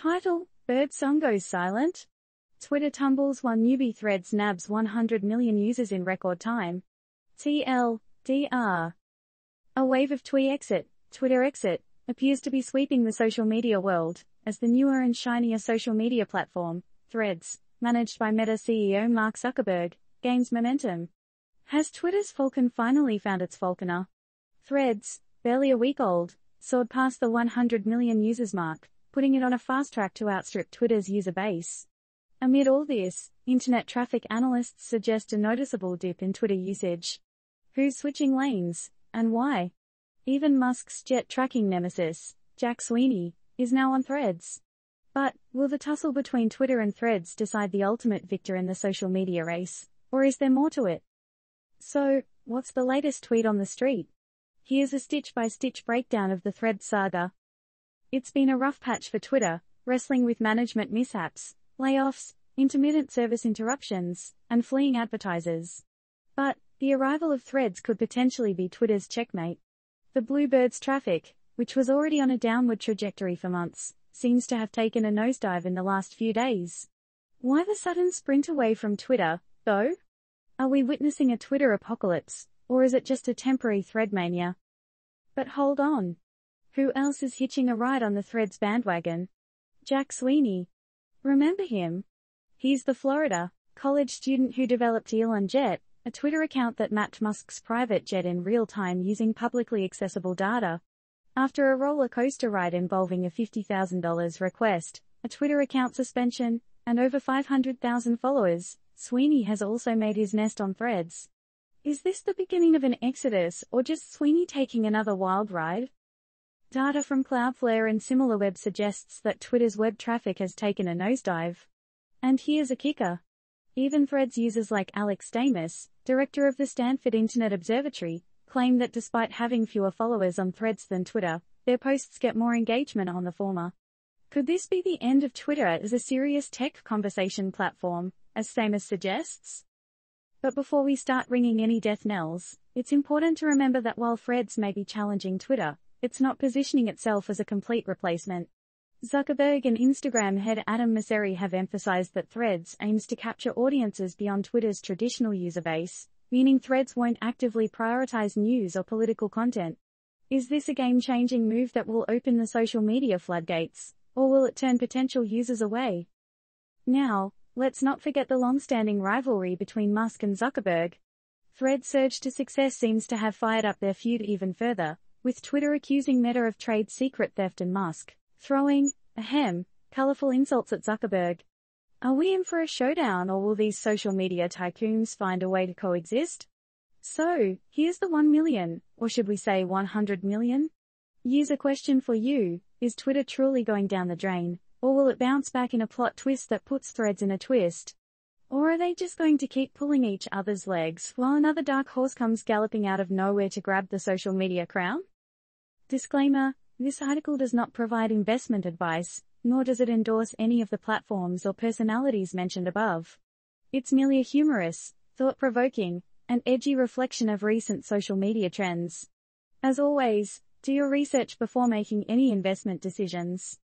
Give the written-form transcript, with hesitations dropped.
Title: Bird Song Goes Silent. Twitter tumbles while Newbie threads nabs 100 million users in record time. TLDR. A wave of Twitter exit, appears to be sweeping the social media world, as the newer and shinier social media platform, Threads, managed by Meta CEO Mark Zuckerberg, gains momentum. Has Twitter's falcon finally found its falconer? Threads, barely a week old, soared past the 100 million users mark, putting it on a fast track to outstrip Twitter's user base. Amid all this, internet traffic analysts suggest a noticeable dip in Twitter usage. Who's switching lanes, and why? Even Musk's jet tracking nemesis, Jack Sweeney, is now on Threads. But, will the tussle between Twitter and Threads decide the ultimate victor in the social media race, or is there more to it? So, what's the latest tweet on the street? Here's a stitch-by-stitch breakdown of the Threads saga. It's been a rough patch for Twitter, wrestling with management mishaps, layoffs, intermittent service interruptions, and fleeing advertisers. But, the arrival of Threads could potentially be Twitter's checkmate. The Bluebird's traffic, which was already on a downward trajectory for months, seems to have taken a nosedive in the last few days. Why the sudden sprint away from Twitter, though? Are we witnessing a Twitter apocalypse, or is it just a temporary thread mania? But hold on. Who else is hitching a ride on the Threads bandwagon? Jack Sweeney. Remember him? He's the Florida college student who developed Elon Jet, a Twitter account that mapped Musk's private jet in real time using publicly accessible data. After a roller coaster ride involving a $50,000 request, a Twitter account suspension, and over 500,000 followers, Sweeney has also made his nest on Threads. Is this the beginning of an exodus, or just Sweeney taking another wild ride? Data from Cloudflare and SimilarWeb suggests that Twitter's web traffic has taken a nosedive. And here's a kicker. Even Threads users like Alex Damus, director of the Stanford Internet Observatory, claim that despite having fewer followers on Threads than Twitter, their posts get more engagement on the former. Could this be the end of Twitter as a serious tech conversation platform, as Damus suggests? But before we start ringing any death knells, it's important to remember that while Threads may be challenging Twitter, it's not positioning itself as a complete replacement. Zuckerberg and Instagram head Adam Mosseri have emphasized that Threads aims to capture audiences beyond Twitter's traditional user base, meaning Threads won't actively prioritize news or political content. Is this a game-changing move that will open the social media floodgates, or will it turn potential users away? Now, let's not forget the long-standing rivalry between Musk and Zuckerberg. Threads' surge to success seems to have fired up their feud even further, with Twitter accusing Meta of trade secret theft and Musk throwing, colorful insults at Zuckerberg. Are we in for a showdown, or will these social media tycoons find a way to coexist? So, here's the 1 million, or should we say 100 million? User question for you: is Twitter truly going down the drain, or will it bounce back in a plot twist that puts Threads in a twist? Or are they just going to keep pulling each other's legs while another dark horse comes galloping out of nowhere to grab the social media crown? Disclaimer: this article does not provide investment advice, nor does it endorse any of the platforms or personalities mentioned above. It's merely a humorous, thought-provoking, and edgy reflection of recent social media trends. As always, do your research before making any investment decisions.